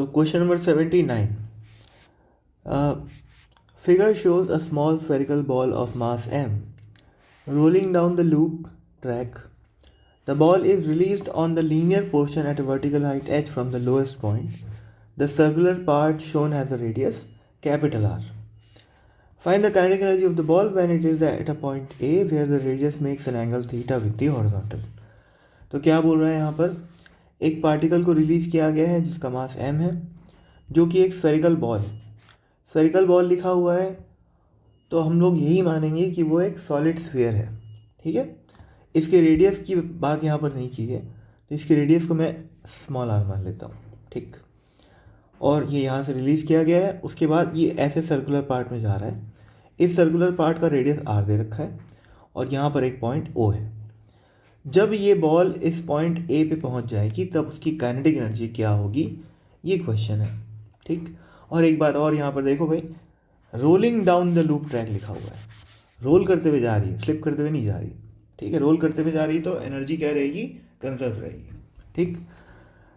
So question number 79. Figure shows a small spherical ball of mass m rolling down the loop track. The ball is released on the linear portion at a vertical height h from the lowest point. The circular part shown has a radius capital R. Find the kinetic energy of the ball when it is at a point A where the radius makes an angle theta with the horizontal. तो क्या बोल रहा है यहाँ पर, एक particle को release किया गया है जिसका मास m है, जो कि एक स्फेरिकल बॉल है. स्फेरिकल बॉल लिखा हुआ है तो हम लोग यही मानेंगे कि वो एक सॉलिड स्फीयर है. ठीक है, इसके रेडियस की बात यहाँ पर नहीं की है, तो इसके रेडियस को मैं स्मॉल आर मान लेता हूँ. ठीक, और ये यहाँ से रिलीज़ किया गया है. उसके बाद ये ऐसे सर्कुलर पार्ट में जा रहा है. इस सर्कुलर पार्ट का रेडियस आर दे रखा है और यहाँ पर एक पॉइंट ओ है. जब ये बॉल इस पॉइंट ए पे पहुँच जाएगी तब उसकी काइनेटिक एनर्जी क्या होगी, ये क्वेश्चन है. ठीक, और एक बात और यहाँ पर देखो भाई, rolling down the loop track लिखा हुआ है. रोल करते हुए जा रही है, स्लिप करते हुए नहीं जा रही. ठीक है, रोल करते हुए जा रही तो एनर्जी क्या रहेगी, कंजर्व रहेगी. ठीक,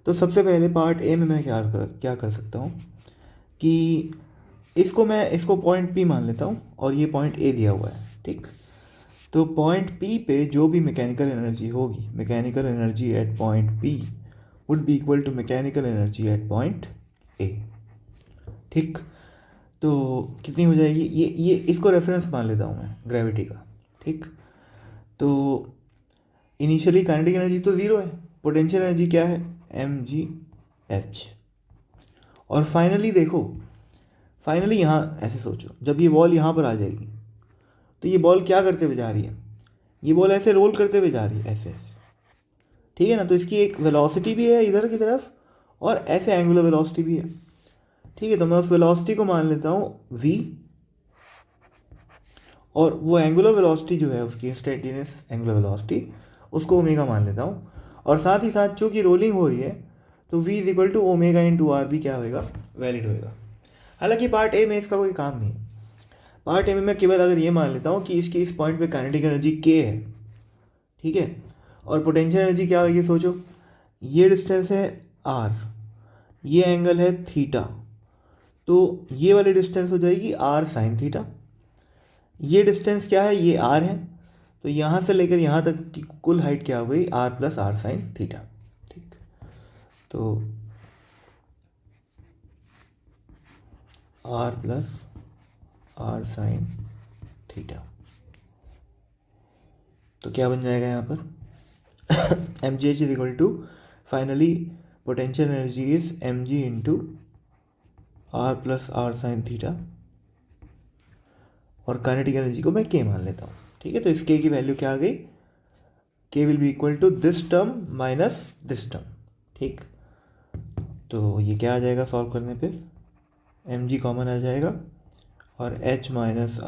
तो सबसे पहले पार्ट ए में मैं क्या कर सकता हूँ कि इसको पॉइंट पी मान लेता हूँ और ये पॉइंट ए दिया हुआ है. ठीक, तो पॉइंट पी पे जो भी मैकेनिकल एनर्जी होगी, mechanical energy at point P would be equal to mechanical energy at point A. ठीक, तो कितनी हो जाएगी, ये इसको रेफरेंस मान लेता हूँ मैं ग्रेविटी का. ठीक, तो इनिशियली काइनेटिक एनर्जी तो ज़ीरो है, पोटेंशियल एनर्जी क्या है, mgh. और फाइनली देखो, फाइनली यहाँ ऐसे सोचो, जब ये बॉल यहाँ पर आ जाएगी तो ये बॉल क्या करते हुए जा रही है, ये बॉल ऐसे रोल करते हुए जा रही है, ऐसे ऐसे. ठीक है ना, तो इसकी एक वेलोसिटी भी है इधर की तरफ और ऐसे एंगुलर वेलोसिटी भी है. ठीक है, तो मैं उस वेलोसिटी को मान लेता हूँ v, और वो एंगुलर वेलोसिटी जो है उसकी इंस्टेंटेनियस एंगुलर वेलोसिटी, उसको ओमेगा मान लेता हूँ. और साथ ही साथ चूँकि रोलिंग हो रही है तो v is equal to omega into R भी क्या होएगा, वैलिड होएगा. हालांकि पार्ट ए में इसका कोई काम नहीं. पार्ट ए में मैं केवल अगर ये मान लेता हूँ कि इसकी इस पॉइंट पे काइनेटिक एनर्जी k है. ठीक है, और पोटेंशियल एनर्जी क्या होगी, सोचो, ये डिस्टेंस है r, ये एंगल है थीटा, तो ये वाली डिस्टेंस हो जाएगी r साइन थीटा. ये डिस्टेंस क्या है, ये r है, तो यहाँ से लेकर यहाँ तक की कुल हाइट क्या हो गई, r plus R sine theta. ठीक, तो r plus R sine theta, तो क्या बन जाएगा यहाँ पर M G H is equal to, finally potential energy is M G into R plus R sine theta, और काइनेटिक एनर्जी को मैं के मान लेता हूँ. ठीक है, तो इस के की वैल्यू क्या आ गई, K will be equal to this term minus this term. ठीक, तो ये क्या आ जाएगा सॉल्व करने पे, एम जी कॉमन आ जाएगा और H minus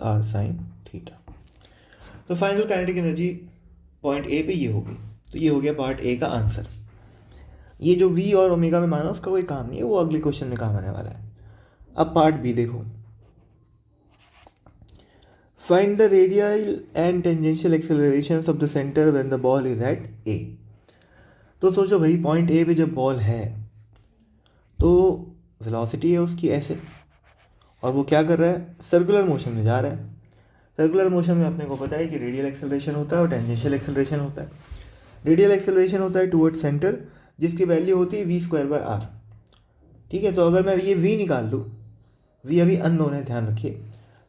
R sine theta. तो final kinetic energy point A पे ये होगी. तो ये हो गया पार्ट ए का आंसर. ये जो वी और ओमेगा में माना उसका कोई काम नहीं है, वो अगले क्वेश्चन में काम आने वाला है. अब पार्ट बी देखो, find the radial and tangential accelerations of the centre when the ball is at A. तो सोचो भाई, पॉइंट ए पे जब बॉल है तो वेलोसिटी है उसकी ऐसे, और वो क्या कर रहा है, सर्कुलर मोशन में जा रहा है. सर्कुलर मोशन में अपने को पता है कि रेडियल एक्सेलरेशन होता है और टेंजेंशियल एक्सेलरेशन होता है. रेडियल एक्सेलरेशन होता है टुवर्ड सेंटर, जिसकी वैल्यू होती है वी स्क्वायर बाय आर. ठीक है, तो अगर मैं ये वी निकाल लूँ, वी अभी अननोन है ध्यान रखिए,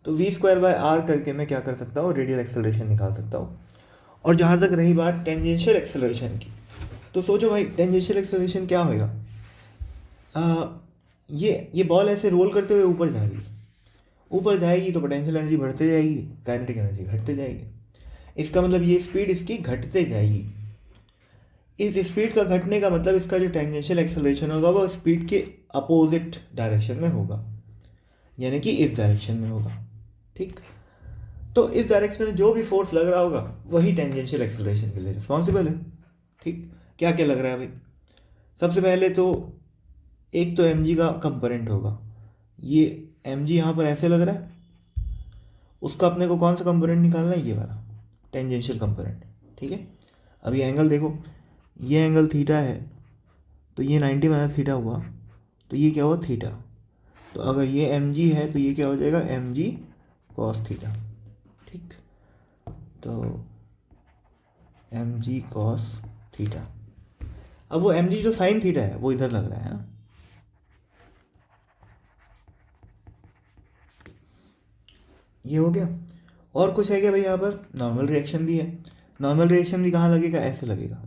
तो वी स्क्वायर बाय आर करके मैं क्या कर सकता हूँ, रेडियल एक्सेलरेशन निकाल सकता हूँ. और जहाँ तक रही बात टेंजेंशियल एक्सेलरेशन की, तो सोचो भाई टेंजेंशियल एक्सेलरेशन क्या होएगा, ये बॉल ऐसे रोल करते हुए ऊपर जा रही है, ऊपर जाएगी तो पोटेंशियल एनर्जी बढ़ते जाएगी, काइनेटिक एनर्जी घटते जाएगी. इसका मतलब ये स्पीड इसकी घटते जाएगी. इस स्पीड का घटने का मतलब इसका जो टेंजेंशियल एक्सेलरेशन होगा वो स्पीड के अपोजिट डायरेक्शन में होगा, यानी कि इस डायरेक्शन में होगा. ठीक, तो इस डायरेक्शन में जो भी फोर्स लग रहा होगा वही टेंजेंशियल एक्सेलरेशन के लिए रिस्पॉन्सिबल है. ठीक, क्या क्या लग रहा है भाई, सबसे पहले तो एक तो एम जी का कंपोनेंट होगा, ये एम जी यहाँ पर ऐसे लग रहा है, उसका अपने को कौन सा कंपोनेंट निकालना है, ये वाला टेंजेंशियल कंपोनेंट. ठीक है, अब ये एंगल देखो, ये एंगल थीटा है, तो ये 90 माइनस थीटा हुआ, तो ये क्या हुआ थीटा। तो अगर ये एम जी है तो ये क्या हो जाएगा एम जी कॉस थीटा। ठीक, तो एम जी कॉस थीटा। अब वो एम जी जो साइन थीटा है वो इधर लग रहा है ना, ये हो गया। और कुछ है क्या भाई, यहाँ पर नॉर्मल रिएक्शन भी है। नॉर्मल रिएक्शन भी कहाँ लगेगा, ऐसे लगेगा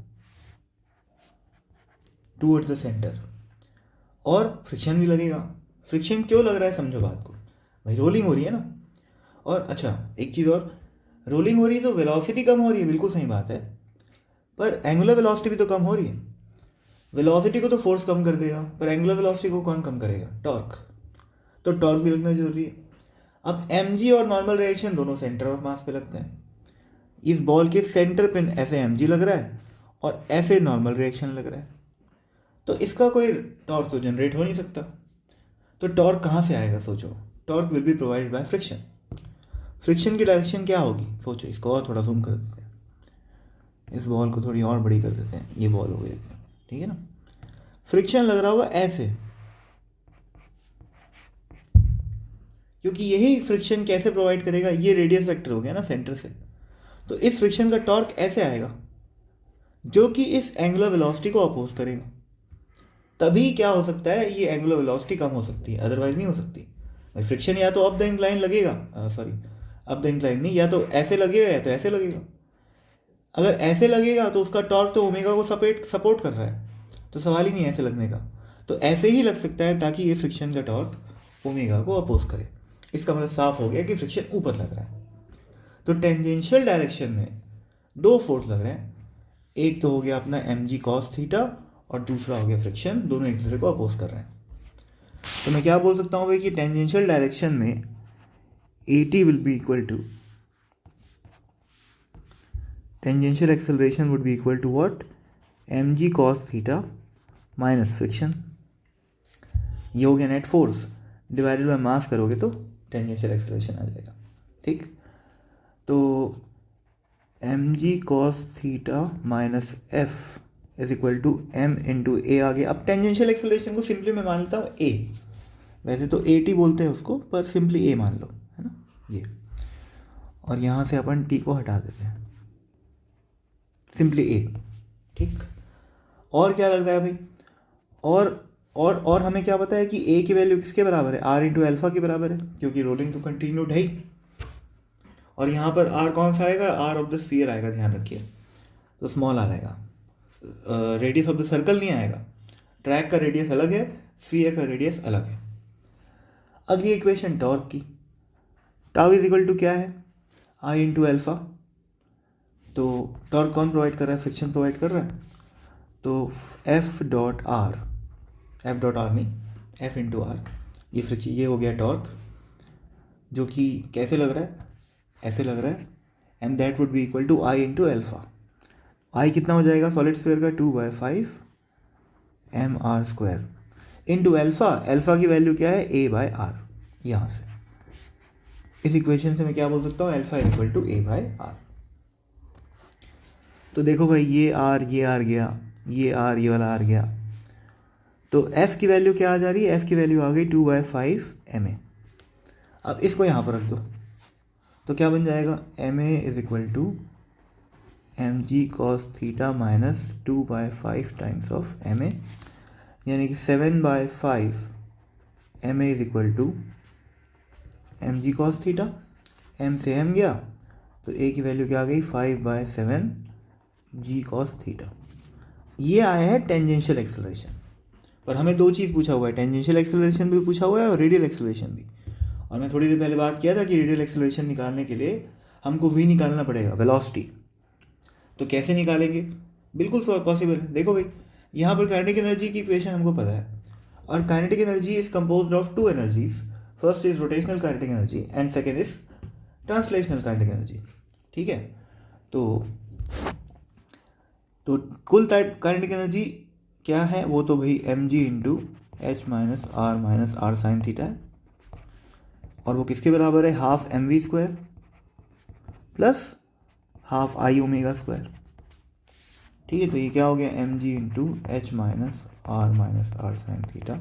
टूवर्ड्स द सेंटर। और फ्रिक्शन भी लगेगा। फ्रिक्शन क्यों लग रहा है, समझो बात को भाई, रोलिंग हो रही है ना। और अच्छा एक चीज़ और, रोलिंग हो रही है तो वेलोसिटी कम हो रही है, बिल्कुल सही बात है, पर एंगुलर वेलोसिटी भी तो कम हो रही है। वेलोसिटी को तो फोर्स कम कर देगा, पर एंगुलर वेलोसिटी को कौन कम करेगा, टॉर्क। तो टॉर्क भी लगना जरूरी है। अब एम जी और नॉर्मल रिएक्शन दोनों सेंटर ऑफ मास पे लगते हैं। इस बॉल के सेंटर पे ऐसे एम जी लग रहा है और ऐसे नॉर्मल रिएक्शन लग रहा है, तो इसका कोई टॉर्क तो जनरेट हो नहीं सकता। तो टॉर्क कहाँ से आएगा, सोचो। Torque will be provided by friction. Friction की डायरेक्शन क्या होगी, सोचो। इसको और थोड़ा जूम कर देते हैं, इस बॉल को थोड़ी और बड़ी कर देते हैं, ये बॉल हो गई, ठीक है ना। फ्रिक्शन लग रहा होगा ऐसे, क्योंकि यही फ्रिक्शन कैसे प्रोवाइड करेगा, ये रेडियस वेक्टर हो गया ना सेंटर से, तो इस फ्रिक्शन का टॉर्क ऐसे आएगा जो कि इस एंगुलर वेलोसिटी को अपोज करेगा। तभी क्या हो सकता है, ये एंगुलर वेलोसिटी कम हो सकती है, अदरवाइज नहीं हो सकती। भाई फ्रिक्शन या तो अप द इंक्लाइन लगेगा, सॉरी अप द इंक्लाइन नहीं, या तो ऐसे लगेगा या तो ऐसे लगेगा। अगर ऐसे लगेगा तो उसका टॉर्क तो ओमेगा को सपोर्ट कर रहा है, तो सवाल ही नहीं है ऐसे लगने का। तो ऐसे ही लग सकता है ताकि ये फ्रिक्शन का टॉर्क ओमेगा को अपोज करे। इसका मतलब साफ हो गया कि फ्रिक्शन ऊपर लग रहा है। तो टेंजेंशियल डायरेक्शन में दो फोर्स लग रहे हैं, एक तो हो गया अपना एम जी कॉस थीटा और दूसरा हो गया फ्रिक्शन, दोनों एक दूसरे को अपोज कर रहे हैं। तो मैं क्या बोल सकता हूँ भाई कि टेंजेंशियल डायरेक्शन में A T will be equal to, tangential acceleration would be equal to what, M G cos theta minus friction. ये हो गया net force, divided by mass करोगे तो टेंजेंशियल एक्सेलरेशन आ जाएगा। ठीक, तो M G cos theta minus F is equal to M into A आ गया। अब टेंजेंशियल एक्सेलरेशन को सिंपली मैं मान लेता हूँ ए, वैसे तो ए टी बोलते हैं उसको, पर सिंपली ए मान लो, है ना ये। और यहाँ से अपन टी को हटा देते हैं, सिंपली ए। ठीक, और क्या लग रहा है भाई, और हमें क्या पता है कि ए की वैल्यू किसके बराबर है, आर इंटू एल्फा के बराबर है, क्योंकि रोलिंग तो कंटिन्यूड है ही। और यहाँ पर आर कौन सा आएगा, आर ऑफ द स्फीयर आएगा, ध्यान रखिए, तो स्मॉल आर आएगा, रेडियस ऑफ द सर्कल नहीं आएगा। ट्रैक का रेडियस अलग है, स्फीयर का रेडियस अलग है। अगली इक्वेशन टॉर्क की, टाउ इज इक्वल टू क्या है, आई इंटू एल्फा। तो टॉर्क कौन प्रोवाइड कर रहा है, फ्रिक्शन प्रोवाइड कर रहा है, तो एफ डॉट आर नहीं, एफ इंटू आर, ये फ्रिक्शन, ये हो गया टॉर्क, जो कि कैसे लग रहा है, ऐसे लग रहा है, and that would be equal to I into alpha. I कितना हो जाएगा सॉलिड स्फीयर का, 2/5 M R square into alpha. Alpha की वैल्यू क्या है, ए बाय आर। यहाँ से इस इक्वेशन से मैं क्या बोल सकता हूँ, alpha is equal to A by R. तो देखो भाई, ये आर गया, ये आर, ये वाला आर गया, तो एफ की वैल्यू क्या आ जा रही है, एफ की वैल्यू आ गई 2/5 एम ए। अब इसको यहाँ पर रख दो, तो क्या बन जाएगा, M A is equal to M G cos theta minus 2/5 times of M A, यानी कि 7/5 M A is equal to M G cos theta. M से एम गया तो ए की वैल्यू क्या आ गई, 5/7 जी कॉस थीटा। ये आया है टेंजेंशियल एक्सेलरेशन। पर हमें दो चीज़ पूछा हुआ है, टेंजेंशियल एक्सेलरेशन भी पूछा हुआ है और रेडियल एक्सेलरेशन भी। और मैं थोड़ी देर पहले बात किया था कि रेडियल एक्सेलरेशन निकालने के लिए हमको वी निकालना पड़ेगा, वेलोसिटी। तो कैसे निकालेंगे, बिल्कुल पॉसिबल है। देखो भाई, यहाँ पर काइनेटिक एनर्जी की इक्वेशन हमको पता है, और kinetic energy is composed of two energies, first is rotational kinetic energy and second is translational kinetic energy. ठीक है, तो कुल काइनेटिक एनर्जी क्या है, वो तो भाई M G into H minus R sine theta है, और वो किसके बराबर है, half M V square plus half I omega square. ठीक है, तो ये क्या हो गया, M G into H minus R minus R sine theta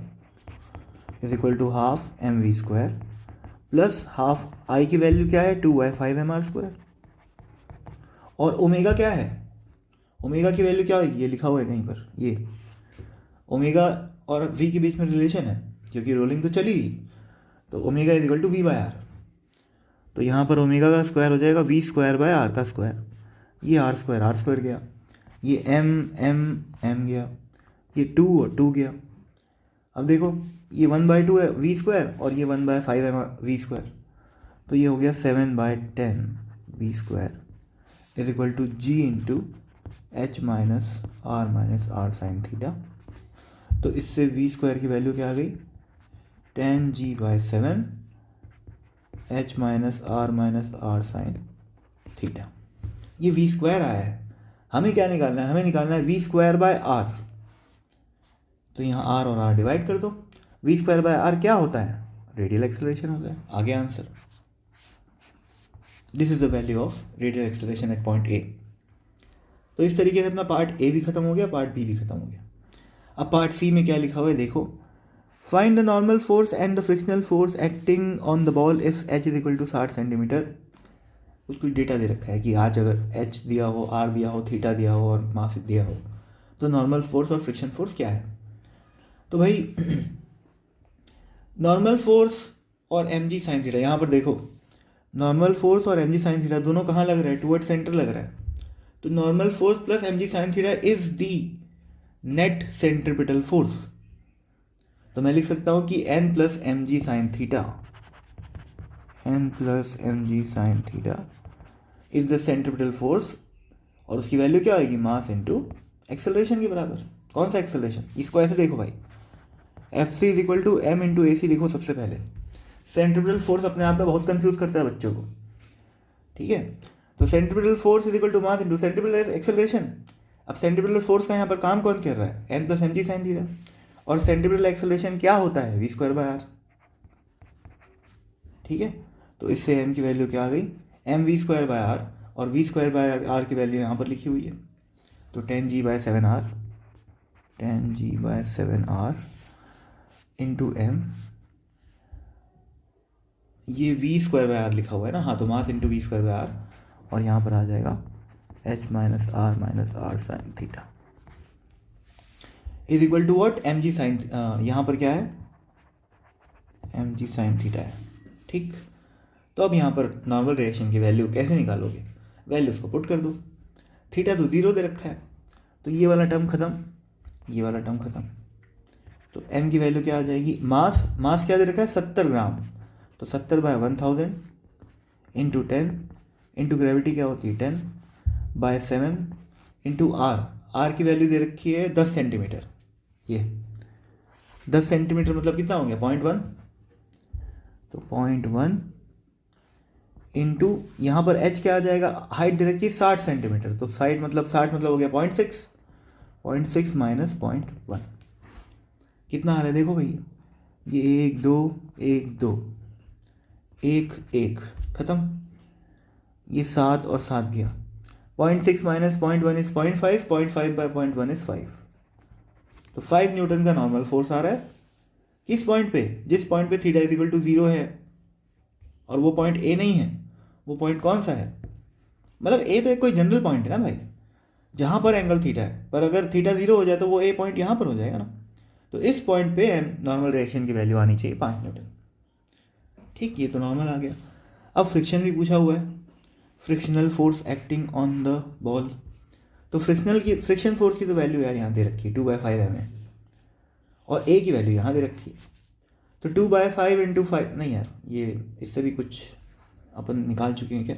is equal to half M V square plus half I की वैल्यू क्या है 2/5 mr²। और ओमेगा क्या है, ओमेगा की वैल्यू क्या है, ये लिखा हुआ है कहीं पर, ये ओमेगा और वी के बीच में रिलेशन है क्योंकि रोलिंग तो चली, तो omega is equal to V by R. तो यहाँ पर ओमेगा का स्क्वायर हो जाएगा वी स्क्वायर बाय आर का स्क्वायर, ये आर स्क्वायर गया, ये एम एम एम गया, ये 2 और 2 गया। अब देखो ये 1/2 है वी स्क्वायर और ये 1/5 है वी स्क्वायर, तो ये हो गया 7/10 V square is equal to G into H minus R sine theta. तो इससे वी स्क्वायर की वैल्यू क्या आ गई 10g/7 H minus R sine theta. ये वी स्क्वायर आया है, हमें क्या निकालना है, हमें निकालना है वी स्क्वायर बाय आर। तो यहाँ आर और आर डिवाइड कर दो, वी स्क्वायर बाय आर क्या होता है, रेडियल एक्सेलरेशन होता है। आगे answer, this is the value of radial acceleration at point ए। तो इस तरीके से अपना पार्ट ए भी खत्म हो गया, पार्ट बी भी खत्म हो गया। अब पार्ट सी में क्या लिखा हुआ है देखो, find the normal force and the frictional force acting on the ball if H is equal to 60 centimetre. कुछ डेटा दे रखा है कि आज अगर एच दिया हो, आर दिया हो, थीटा दिया हो और मास दिया हो, तो नॉर्मल फोर्स और फ्रिक्शन फोर्स क्या है। तो भाई नॉर्मल फोर्स और एम जी साइन थीटा, यहाँ पर देखो नॉर्मल फोर्स और एम जी साइन थीटा दोनों कहाँ लग रहा है, टुवर्ड सेंटर लग रहा है। तो normal force plus M G sine theta is the net centripetal force. तो मैं लिख सकता हूँ कि n plus M G sine theta, n plus M G sine theta is the centripetal force, और उसकी वैल्यू क्या आएगी मास इंटू एक्सेलरेशन के बराबर। कौन सा एक्सेलरेशन, इसको ऐसे देखो भाई, F C is equal to M into A C लिखो सबसे पहले। सेंट्रिपिटल फोर्स अपने आप में बहुत कंफ्यूज करता है बच्चों को, ठीक है। तो centripetal force is equal to mass into centripetal acceleration. अब सेंट्रिपिटल फोर्स का यहाँ पर काम कौन कर रहा है, N plus M G sine theta, और सेंट्रिपिटल एक्सेलरेशन क्या होता है वी स्क्वायर बाय आर, ठीक है। तो इससे एन की वैल्यू क्या आ गई M V square by R, और वी स्क्वायर बाय आर की वैल्यू यहाँ पर लिखी हुई है, तो 10g/7r, 10g/7r इंटू एम, ये वी स्क्वायर बाय आर लिखा हुआ है ना, हाँ, तो mass into V square by R, और यहाँ पर आ जाएगा H minus R sine theta is equal to what M G sine, यहाँ पर क्या है एम जी साइन थीटा है, ठीक। तो अब यहाँ पर नॉर्मल रिएक्शन की वैल्यू कैसे निकालोगे, वैल्यूज को पुट कर दो। थीटा तो 0 दे रखा है, तो ये वाला टर्म खत्म, ये वाला टर्म खत्म। तो एम की वैल्यू क्या आ जाएगी, मास क्या दे रखा है 70 ग्राम, तो 70/1000 इंटू 10 इंटू ग्रेविटी क्या होती है 10/7 इंटू आर की वैल्यू दे रखी है 10 सेंटीमीटर। ये 10 सेंटीमीटर मतलब कितना हो गया 0.1, तो 0.1 इंटू यहाँ पर एच क्या आ जाएगा, हाइट दे रखी है 60 सेंटीमीटर, तो साइड मतलब 60 मतलब हो गया 0.6 माइनस 0.1 कितना आ रहा है देखो भैया, ये 1 2 1 2 1 1 खत्म, ये 7 और 7 गया, 0.6 माइनस 0.1 इज 0.5, 0.5/0.1 इज 5। तो 5 न्यूटन का नॉर्मल फोर्स आ रहा है किस पॉइंट पे, जिस पॉइंट पे थीटा इज इक्वल टू 0 है, और वो पॉइंट ए नहीं है, वो पॉइंट कौन सा है, मतलब ए तो एक कोई जनरल पॉइंट है ना भाई, जहाँ पर एंगल थीटा है, पर अगर थीटा 0 हो जाए तो वो ए पॉइंट यहाँ पर हो जाएगा ना। तो इस पॉइंट पे नॉर्मल रिएक्शन की वैल्यू आनी चाहिए 5 न्यूटन, ठीक। ये तो नॉर्मल आ गया। अब फ्रिक्शन भी पूछा हुआ है, frictional force acting on the ball. तो फ्रिक्शन फोर्स की तो वैल्यू यार यहाँ दे रखी है 2/5 mm, और ए की वैल्यू यहाँ दे रखी है, तो 2/5 इंटू 5 नहीं यार, ये इससे भी कुछ अपन निकाल चुके हैं क्या,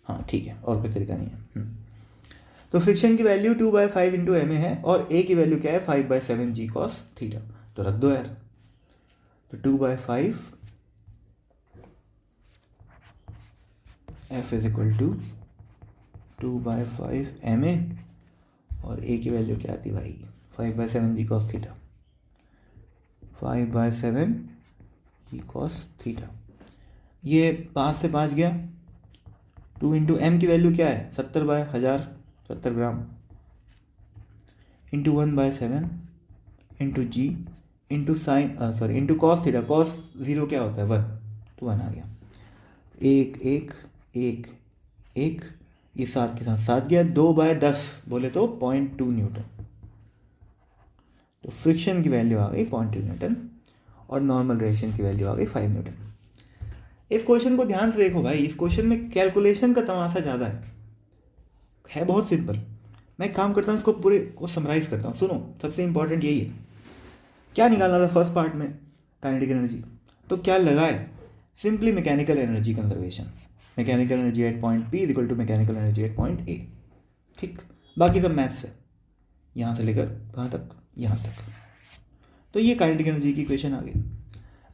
हाँ ठीक है, और कोई तरीका नहीं है। तो फ्रिक्शन की वैल्यू 2/5 इंटू एम है, और ए की वैल्यू क्या है 5/7 जी कॉस थीटा, तो रख दो यार। तो 2/5 F is equal to 2/5 M A, और ए की वैल्यू क्या आती भाई 5/7 G cos theta, 5/7 G cos theta. ये 5 से 5 गया, 2 इंटू एम की वैल्यू क्या है 70/1000, 70 gram, into 1/7 into G into sine into cos theta, cos 0 क्या होता है 1, तो 1 आ गया। एक एक एक एक, ये 7 के साथ 7 गया, 2/10 बोले तो 0.2 न्यूटन। तो फ्रिक्शन की वैल्यू आ गई 0.2 न्यूटन और नॉर्मल रिएक्शन की वैल्यू आ गई 5 न्यूटन। इस क्वेश्चन को ध्यान से देखो भाई, इस क्वेश्चन में कैलकुलेशन का तमाशा ज़्यादा है बहुत सिंपल। मैं काम करता हूँ इसको पूरे को समराइज करता हूँ, सुनो। सबसे इंपॉर्टेंट यही है, क्या निकालना था फर्स्ट पार्ट में, काइनेटिक एनर्जी। तो क्या लगाए, simply mechanical energy conservation, mechanical energy at point P is equal to mechanical energy at point A. ठीक, बाकी सब मैथ्स है, यहाँ से लेकर कहाँ तक, यहाँ तक। तो ये काइनेटिक एनर्जी की इक्वेशन आ गई।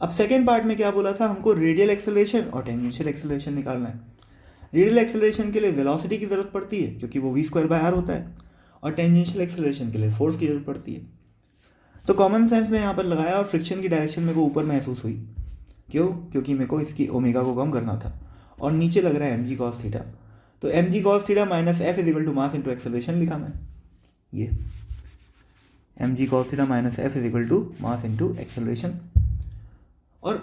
अब सेकेंड पार्ट में क्या बोला था, हमको रेडियल एक्सेलरेशन और टेंजेंशियल एक्सेलरेशन निकालना है। रेडियल एक्सेलरेशन के लिए वेलोसिटी की ज़रूरत पड़ती है क्योंकि वो v²/r होता है, और टेंजेंशियल एक्सेलरेशन के लिए फोर्स की ज़रूरत पड़ती है। तो कॉमन सेंस में यहाँ पर लगाया और फ्रिक्शन की डायरेक्शन मेरे को ऊपर महसूस हुई। क्यों? क्योंकि मेरे को इसकी ओमेगा को कम करना था, और नीचे लग रहा है mg cos थीटा। तो mg cos theta minus f is equal to mass into acceleration लिखा मैं, ये mg cos theta minus f is equal to mass into acceleration. और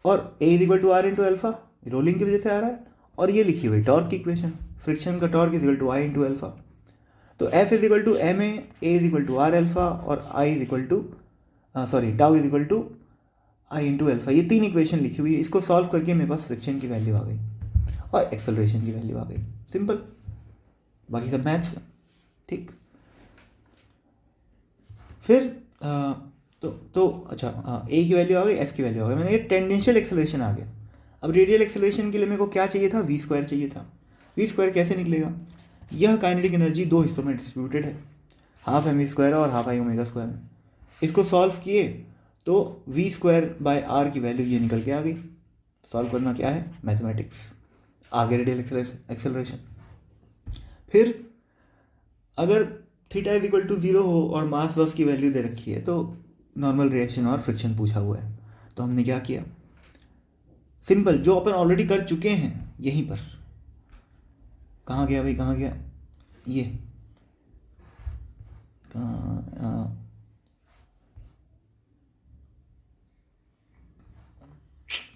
a is equal to R into alpha, rolling की वजह से आ रहा है। और ये लिखी हुई टॉर्क की इक्वेशन, फ्रिक्शन का torque is equal to I into alpha. तो f is equal to M A is equal to R alpha, और i is equal to tau is equal to I into alpha. ये 3 equation लिखी हुई है, इसको solve करके मेरे पास friction की वैल्यू आ गई और एक्सेलरेशन की वैल्यू आ गई। सिंपल, बाकी सब मैथ्स। ठीक, फिर अच्छा, ए की वैल्यू आ गई, एफ की वैल्यू आ गई, मैंने ये टेंडेंशियल एक्सेलरेशन आ गया। अब रेडियल एक्सेलरेशन के लिए मेरे को क्या चाहिए था, v² चाहिए था। v² कैसे निकलेगा, यह काइनेटिक एनर्जी 2 हिस्सों में डिस्ट्रीब्यूटेड है, हाफ mv² और हाफ i⍵² में। इसको सॉल्व किए तो v²/r की वैल्यू ये निकल के आ गई। सॉल्व करना क्या है, मैथमेटिक्स, आगे रेडियल एक्सेलरेशन। फिर अगर थीटा इज इक्वल टू 0 हो और मास बस की वैल्यू दे रखी है, तो नॉर्मल रिएक्शन और फ्रिक्शन पूछा हुआ है। तो हमने क्या किया, सिंपल, जो अपन ऑलरेडी कर चुके हैं यहीं पर। कहाँ गया भाई, कहाँ गया ये,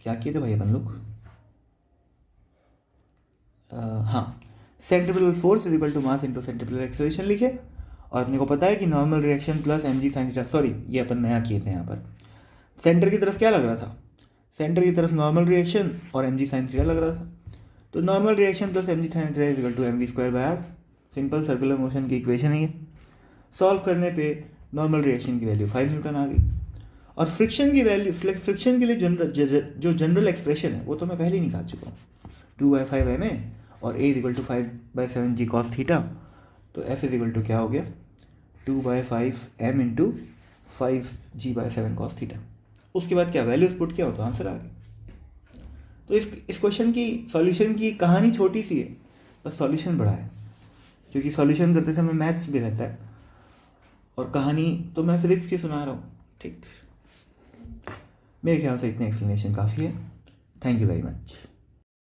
क्या किए थे भाई अपन लोग, हाँ, centrifugal force is equal to mass into centrifugal acceleration लिखे। और अपने को पता है कि normal reaction plus mg sin theta, sorry ये अपन नया किए थे यहाँ पर। सेंटर की तरफ क्या लग रहा था, सेंटर की तरफ नॉर्मल रिएक्शन और mg sin थीटा लग रहा था। तो normal reaction plus mg sin theta is equal to mv²/r। Simple circular motion की इक्वेशन है ये। सॉल्व करने पे नॉर्मल रिएक्शन की वैल्यू 5 न्यूटन आ गई। और फ्रिक्शन की वैल्यू, फ्रिक्शन के लिए जो जनरल एक्सप्रेशन है वो तो मैं पहले ही निकाल चुका हूँ, 2/5 ma और a is equal to 5/7 g cos theta. तो f इज इक्वल टू क्या हो गया, 2/5 m into 5 g/7 cos theta. उसके बाद क्या वैल्यूज पुट किया हो तो आंसर आ गया। तो इस क्वेश्चन की सॉल्यूशन की कहानी छोटी सी है, बस सॉल्यूशन बड़ा है, क्योंकि सॉल्यूशन करते समय मैथ्स भी रहता है, और कहानी तो मैं फिजिक्स की सुना रहा हूँ। ठीक, मेरे ख्याल से इतनी एक्सप्लेनेशन काफ़ी है। Thank you very much.